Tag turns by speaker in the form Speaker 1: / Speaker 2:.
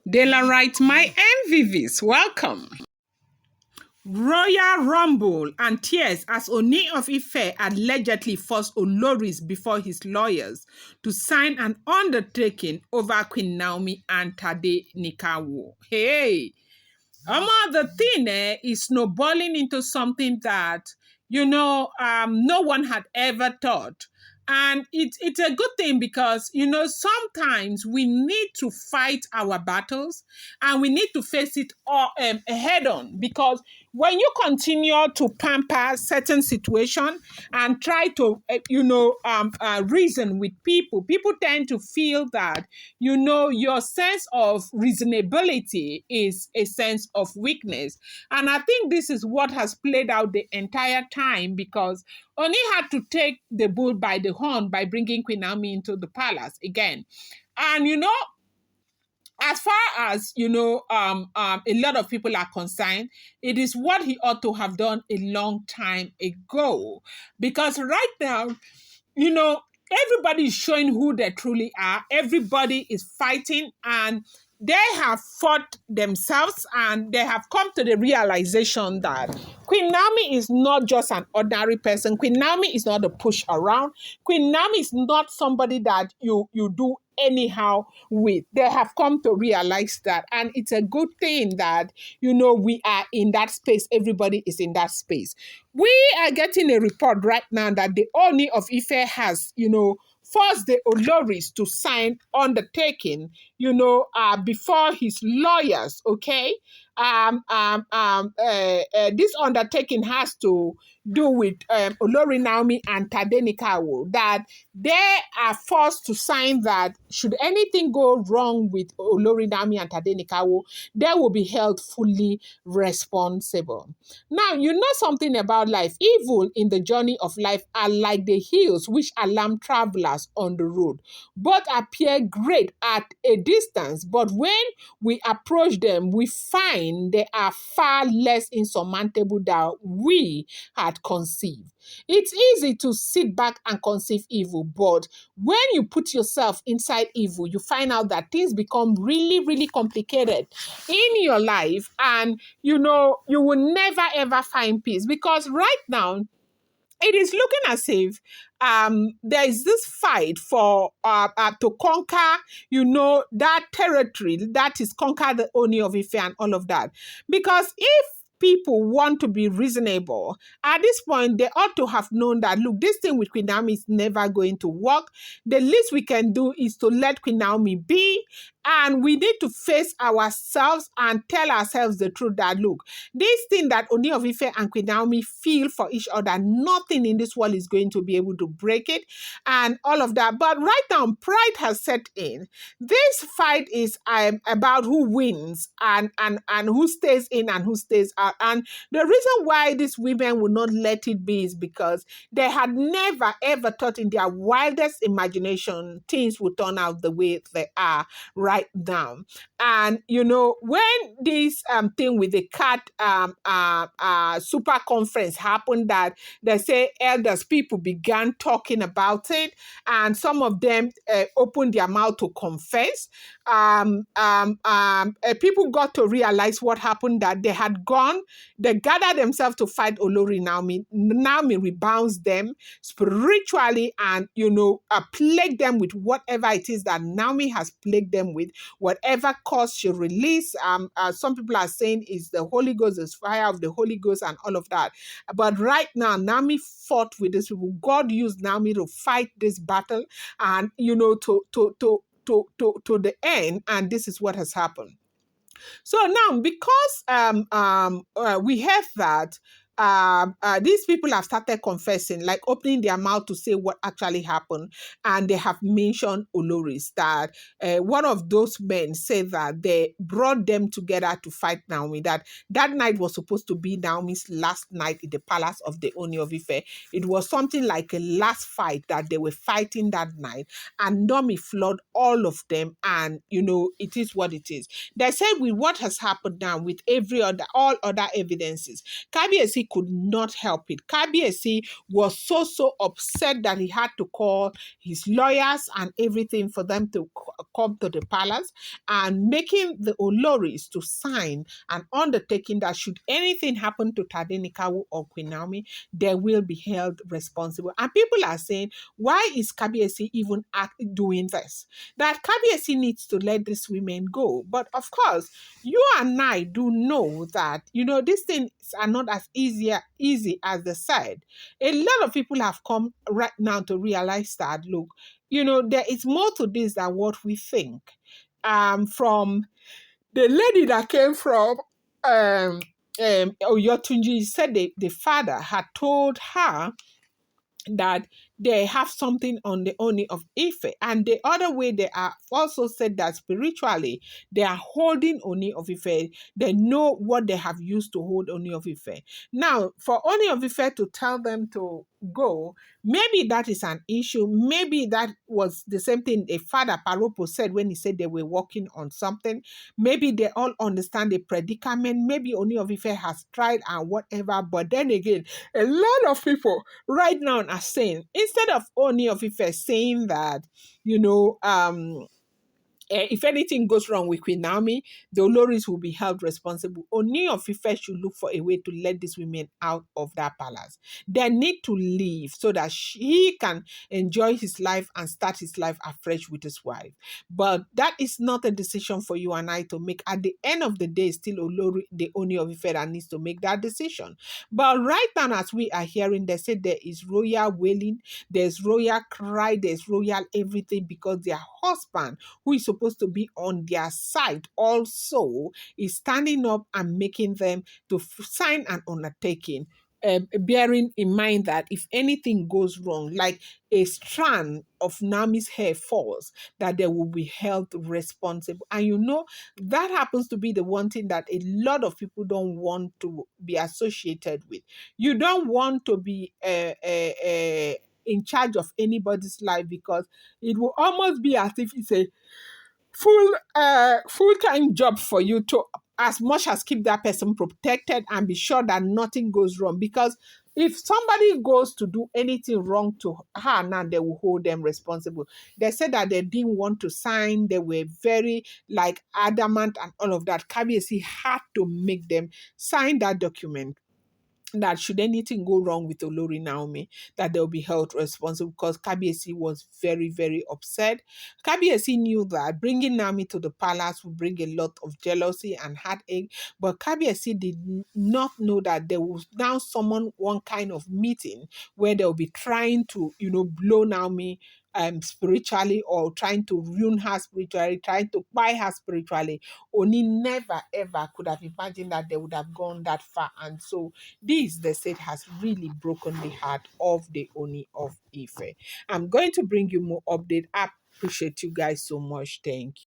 Speaker 1: Daylight, my MVVs, welcome. Royal Rumble and tears as Ooni of Ife allegedly forced Oloris before his lawyers to sign an undertaking over Queen Naomi and Tadenikawo. Hey, the thing is snowballing into something that, no one had ever thought. And it's a good thing because, sometimes we need to fight our battles and we need to face it all head on, because when you continue to pamper certain situation and try to, reason with people, people tend to feel that, your sense of reasonability is a sense of weakness. And I think this is what has played out the entire time, because Oni had to take the bull by the horn by bringing Queen Naomi into the palace again. And, as far as a lot of people are concerned, it is what he ought to have done a long time ago. Because right now, everybody is showing who they truly are. Everybody is fighting, and they have fought themselves, and they have come to the realization that Queen Naomi is not just an ordinary person. Queen Naomi is not a push around. Queen Naomi is not somebody that you do anyhow with. They have come to realize that, and it's a good thing that we are in that space. Everybody is in that space. We are getting a report right now that the Ooni of Ife has forced the Oloris to sign undertaking before his lawyers. Okay. This undertaking has to do with Olori, Naomi and Tadenikawo, that they are forced to sign that should anything go wrong with Olori, Naomi and Tadenikawo, they will be held fully responsible. Now, you know something about life. Evil in the journey of life are like the hills which alarm travelers on the road. Both appear great at a distance, but when we approach them, we find they are far less insurmountable than we had conceived. It's easy to sit back and conceive evil, but when you put yourself inside evil, you find out that things become really, really complicated in your life, and you will never ever find peace, because right now it is looking as if there is this fight for to conquer, that territory that is conquer the Ooni of Ife and all of that. Because if people want to be reasonable, at this point, they ought to have known that, look, this thing with Queen Naomi is never going to work. The least we can do is to let Queen Naomi be. And we need to face ourselves and tell ourselves the truth that, look, this thing that Ooni of Ife and Queen Naomi feel for each other, nothing in this world is going to be able to break it and all of that. But right now, pride has set in. This fight is about who wins and who stays in and who stays out. And the reason why these women will not let it be is because they had never, ever thought in their wildest imagination things would turn out the way they are right now. And when this thing with the cat super conference happened, that they say elders, people began talking about it, and some of them opened their mouth to confess. People got to realize what happened, that they gathered themselves to fight Olori. Naomi rebounds them spiritually and plague them with whatever it is that Naomi has plagued them with, whatever cause she released. Some people are saying is the Holy Ghost, is fire of the Holy Ghost and all of that. But right now, Naomi fought with these people. God used Naomi to fight this battle, and to the end, and this is what has happened. So now, because we have that, these people have started confessing, like opening their mouth to say what actually happened, and they have mentioned Oloris, that one of those men said that they brought them together to fight Naomi, that night was supposed to be Naomi's last night in the palace of the Ooni of Ife. It was something like a last fight that they were fighting that night, and Naomi floored all of them, and it is what it is. They said with what has happened now, with all other evidences, Kabiyesi could not help it. Kabiyesi was so upset that he had to call his lawyers and everything for them to come to the palace and making the Oloris to sign an undertaking that should anything happen to Tadenikawo or Queen Naomi, they will be held responsible. And people are saying, why is Kabiyesi even doing this? That Kabiyesi needs to let these women go. But of course, you and I do know that, these things are not as easy as they said. A lot of people have come right now to realize that, look, there is more to this than what we think. From the lady that came from Oyotunji said the father had told her that they have something on the Ooni of Ife. And the other way, they are also said that spiritually, they are holding Ooni of Ife. They know what they have used to hold Ooni of Ife. Now, for Ooni of Ife to tell them to go, maybe that is an issue. Maybe that was the same thing a father Paropo said when he said they were working on something. Maybe they all understand the predicament. Maybe Ooni of Ife has tried and whatever. But then again, a lot of people right now are saying, instead of Ooni of Ife saying that, if anything goes wrong with Queen Naomi, the Oloris will be held responsible. Ooni of Ife should look for a way to let these women out of that palace. They need to leave so that he can enjoy his life and start his life afresh with his wife. But that is not a decision for you and I to make. At the end of the day, still Olori, the Ooni of Ife that needs to make that decision. But right now, as we are hearing, they say there is royal wailing, there's royal cry, there's royal everything because their husband, who is supposed to be on their side also, is standing up and making them to sign an undertaking, bearing in mind that if anything goes wrong, like a strand of Nami's hair falls, that they will be held responsible. And that happens to be the one thing that a lot of people don't want to be associated with. You don't want to be in charge of anybody's life because it will almost be as if it's a full-time job for you to as much as keep that person protected and be sure that nothing goes wrong. Because if somebody goes to do anything wrong to her now, they will hold them responsible. They said that they didn't want to sign. They were very adamant and all of that. Kabiyesi had to make them sign that document, that should anything go wrong with Olori Naomi, that they'll be held responsible, because Kabiyesi was very, very upset. Kabiyesi knew that bringing Naomi to the palace would bring a lot of jealousy and heartache, but Kabiyesi did not know that there was now someone, one kind of meeting where they'll be trying to, blow Naomi spiritually, or trying to ruin her spiritually, trying to buy her spiritually. Oni never ever could have imagined that they would have gone that far. And so this, they said, has really broken the heart of the Ooni of Ife. I'm going to bring you more update. I appreciate you guys so much. Thank you.